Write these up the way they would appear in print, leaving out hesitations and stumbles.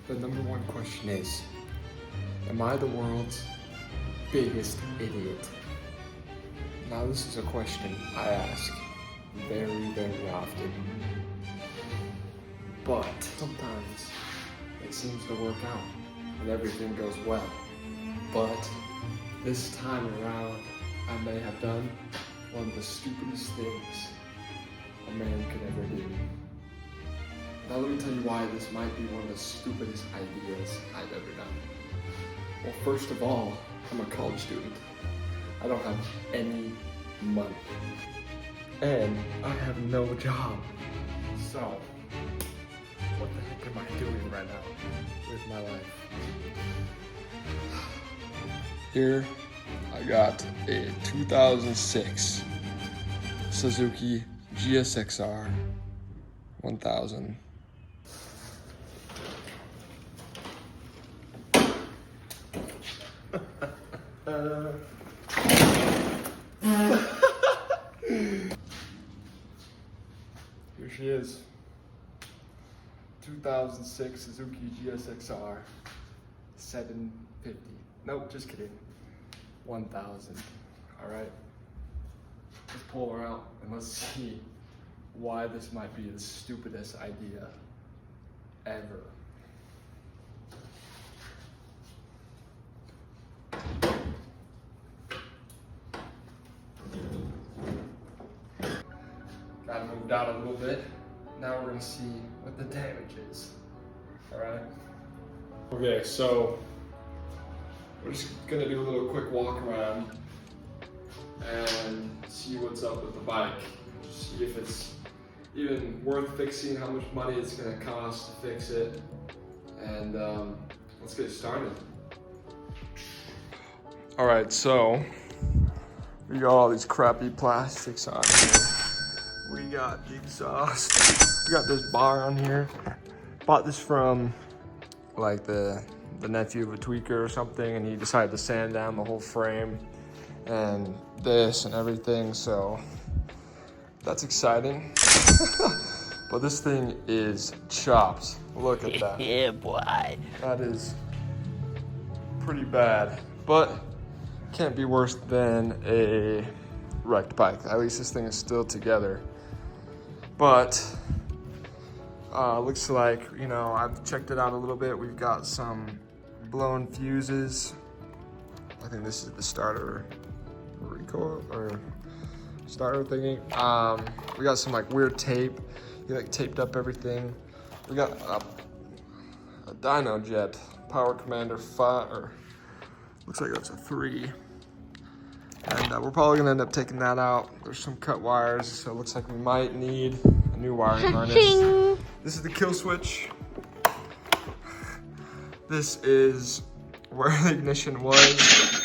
The number one question is, am I the world's biggest idiot? Now this is a question I ask very, very often. But sometimes it seems to work out and everything goes well. But this time around, I may have done one of the stupidest things a man could ever do. Now let me tell you why this might be one of the stupidest ideas I've ever done. Well, first of all, I'm a college student. I don't have any money. And I have no job. So, what the heck am I doing right now with my life? Here, I got a 2006 Suzuki GSX-R 1000. Here she is. 2006 Suzuki GSX-R 750. Nope, just kidding. 1000. Alright. Let's pull her out and let's see why this might be the stupidest idea ever. Got it moved out a little bit. Now we're gonna see what the damage is. Alright? Okay, so we're just gonna do a little quick walk around and see what's up with the bike. See if it's even worth fixing, how much money it's gonna cost to fix it. And let's get started. Alright, so we got all these crappy plastics on here. We got the exhaust. We got this bar on here. Bought this from like the nephew of a tweaker or something, and he decided to sand down the whole frame and this and everything, so that's exciting. But this thing is chopped. Look at that. Yeah, boy. That is pretty bad, but can't be worse than a wrecked bike. At least this thing is still together. But looks like, you know, I've checked it out a little bit. We've got some blown fuses. I think this is the starter recoil or starter thingy. We got some like weird tape. He like taped up everything. We got a dyno jet power commander 5, or looks like that's a 3. And we're probably gonna end up taking that out. There's some cut wires, so it looks like we might need a new wiring harness. This is the kill switch. This is where the ignition was.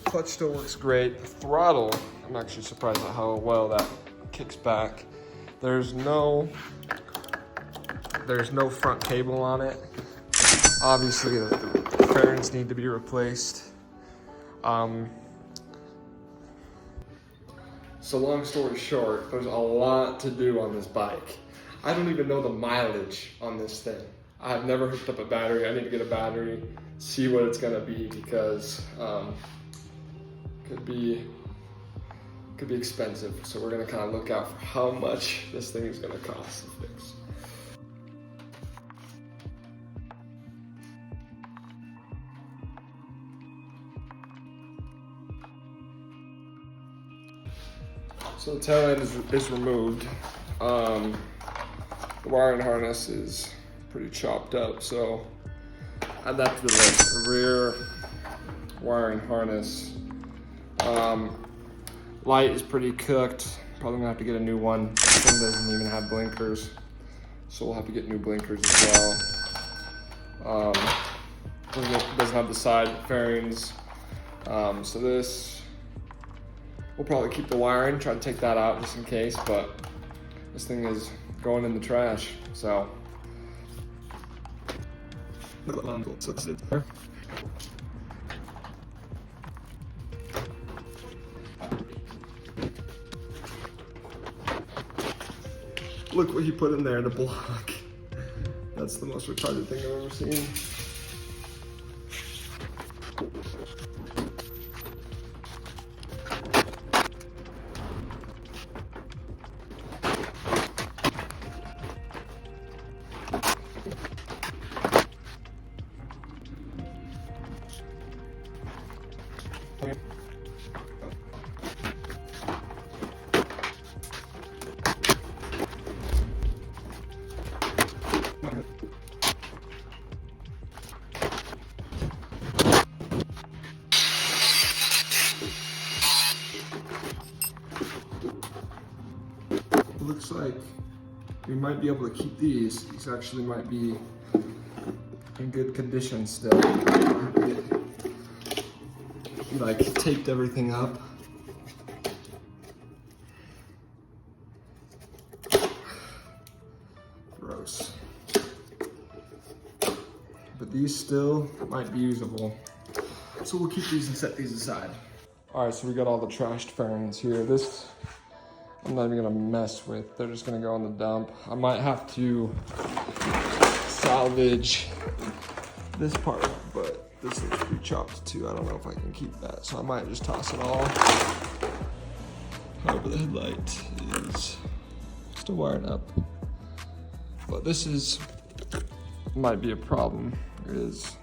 Clutch still works great. The throttle, I'm actually surprised at how well that kicks back. There's no front cable on it. Obviously, the fairings need to be replaced. So long story short, there's a lot to do on this bike. I don't even know the mileage on this thing. I've never hooked up a battery. I need to get a battery, see what it's gonna be, because could be expensive. So we're gonna kind of look out for how much this thing is gonna cost to fix. So the tail end is removed. The wiring harness is pretty chopped up, so add that to the list. The rear wiring harness. Light is pretty cooked. Probably gonna have to get a new one. This thing doesn't even have blinkers, so we'll have to get new blinkers as well. Doesn't have the side fairings. So this, we'll probably keep the wiring, try to take that out just in case, but this thing is going in the trash, so. Look what he put in there to block That's the most retarded thing I've ever seen. It looks like we might be able to keep these. These actually might be in good condition still. Like taped everything up. Gross. But these still might be usable. So we'll keep these and set these aside. All right, so we got all the trashed ferns here. This, I'm not even gonna mess with. They're just gonna go in the dump. I might have to salvage this part, but this looks pretty chopped too. I don't know if I can keep that, so I might just toss it all. However, the headlight is still wired up. But this is, might be a problem, is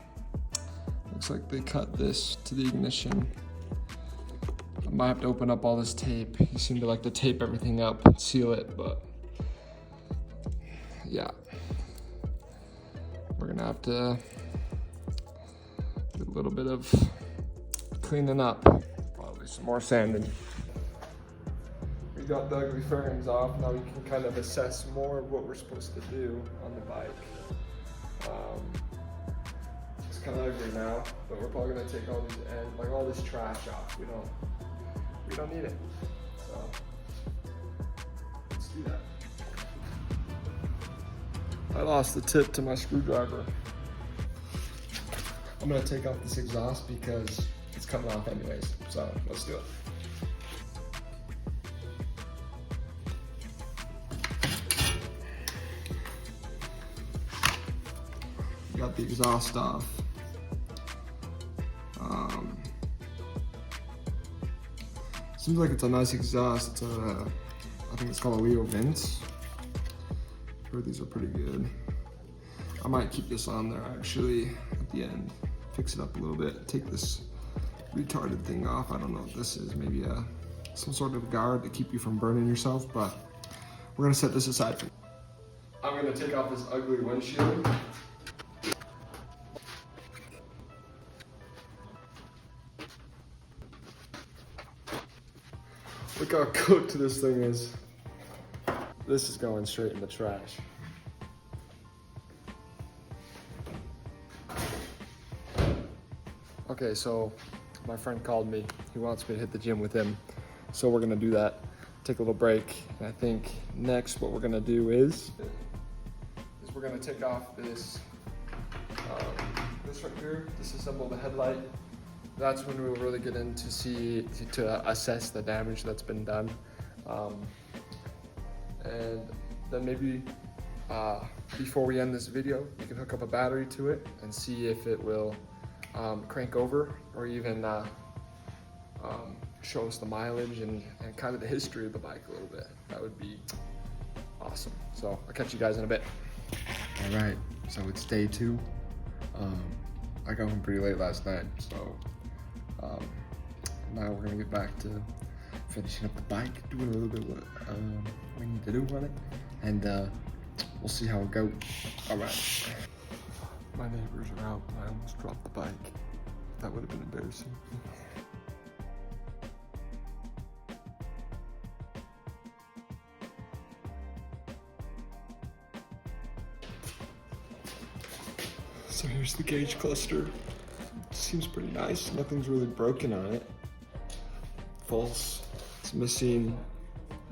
looks like they cut this to the ignition. I might have to open up all this tape. You seem to like to tape everything up and seal it, but yeah. We're gonna have to do a little bit of cleaning up. Probably some more sanding. We got the ugly ferns off. Now we can kind of assess more of what we're supposed to do on the bike. It's kind of ugly now, but we're probably gonna take all these ends, like all this trash off. We don't need it. So let's do that. I lost the tip to my screwdriver. I'm gonna take off this exhaust because it's coming off anyways. So let's do it. Got the exhaust off. Seems like it's a nice exhaust. It's a, I think it's called a Leo Vince. I heard these are pretty good. I might keep this on there actually at the end. Fix it up a little bit. Take this retarded thing off. I don't know what this is. Maybe some sort of guard to keep you from burning yourself, but we're gonna set this aside. I'm gonna take off this ugly windshield. Look how cooked this thing is. This is going straight in the trash. Okay, so my friend called me. He wants me to hit the gym with him. So we're gonna do that, take a little break. And I think next what we're gonna do is we're gonna take off this right here, disassemble the headlight. That's when we'll really get in to assess the damage that's been done. And then maybe before we end this video, we can hook up a battery to it and see if it will crank over or even show us the mileage and kind of the history of the bike a little bit. That would be awesome. So I'll catch you guys in a bit. All right, so it's day 2. I got home pretty late last night, so now we're gonna get back to finishing up the bike, doing a little bit of what we need to do on it, and we'll see how it goes. All right. My neighbors are out, and I almost dropped the bike. That would have been embarrassing. So here's the gauge cluster. Seems pretty nice. Nothing's really broken on it. False. It's missing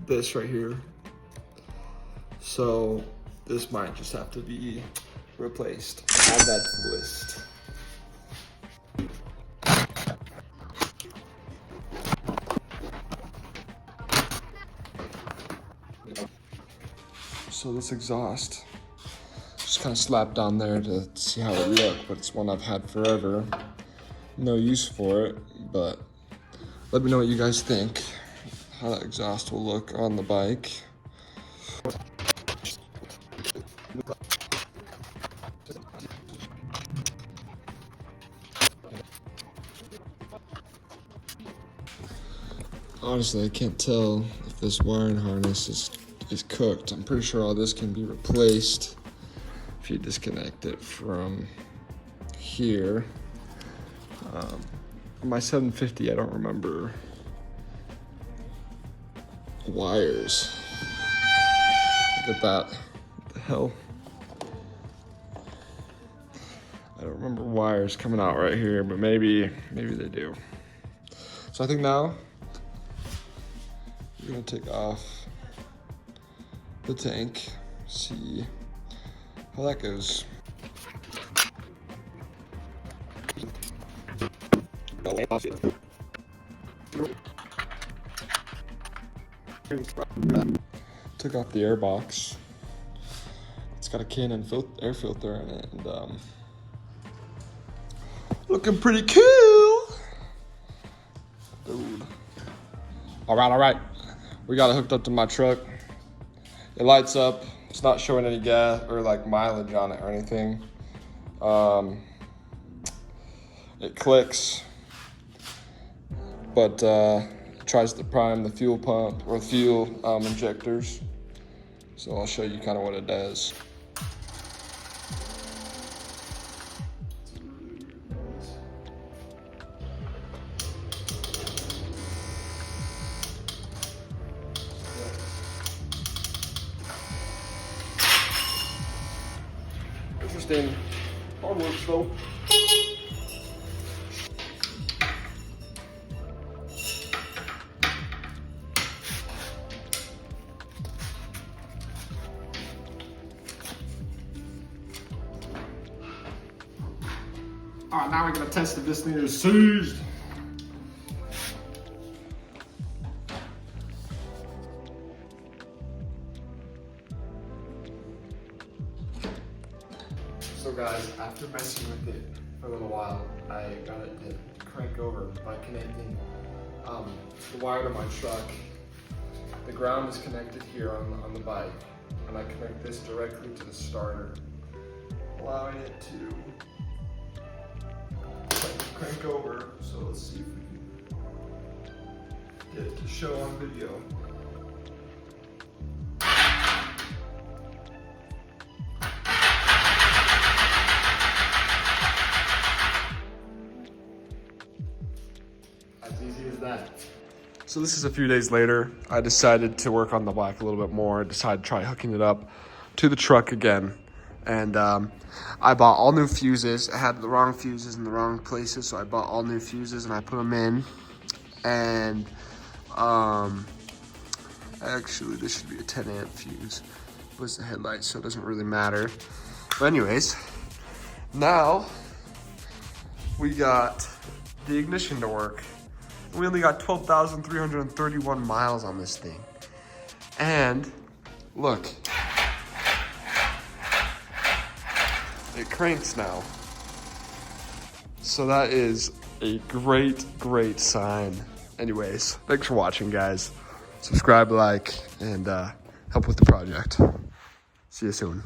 this right here. So this might just have to be replaced. Add that to the list. So this exhaust Just kind of slapped on there to see how it looked, but it's one I've had forever. No use for it, but let me know what you guys think, how that exhaust will look on the bike. Honestly, I can't tell if this wiring harness is cooked. I'm pretty sure all this can be replaced if you disconnect it from here. My 750, I don't remember wires. Look at that. What the hell? I don't remember wires coming out right here, but maybe they do. So I think now we're gonna take off the tank, see how that goes. Took off the air box. It's got a Canon air filter in it, and looking pretty cool. Dude. All right. We got it hooked up to my truck. It lights up. It's not showing any gas or like mileage on it or anything. It clicks, but it tries to prime the fuel pump or fuel injectors. So I'll show you kind of what it does. Interesting. Hard works though. All right, now we're gonna test if this thing is seized. So guys, after messing with it for a little while, I got it to crank over by connecting the wire to my truck. The ground is connected here on the bike, and I connect this directly to the starter, allowing it to crank over. So let's see if we can get it to show on video. As easy as that. So this is a few days later. I decided to work on the bike a little bit more. I decided to try hooking it up to the truck again. And I bought all new fuses. I had the wrong fuses in the wrong places, so I bought all new fuses and I put them in. And actually this should be a 10 amp fuse. It was the headlight, so it doesn't really matter. But anyways, now we got the ignition to work. We only got 12,331 miles on this thing. And look, it cranks now. So that is a great sign. Anyways, thanks for watching, guys. Subscribe, like, and help with the project. See you soon.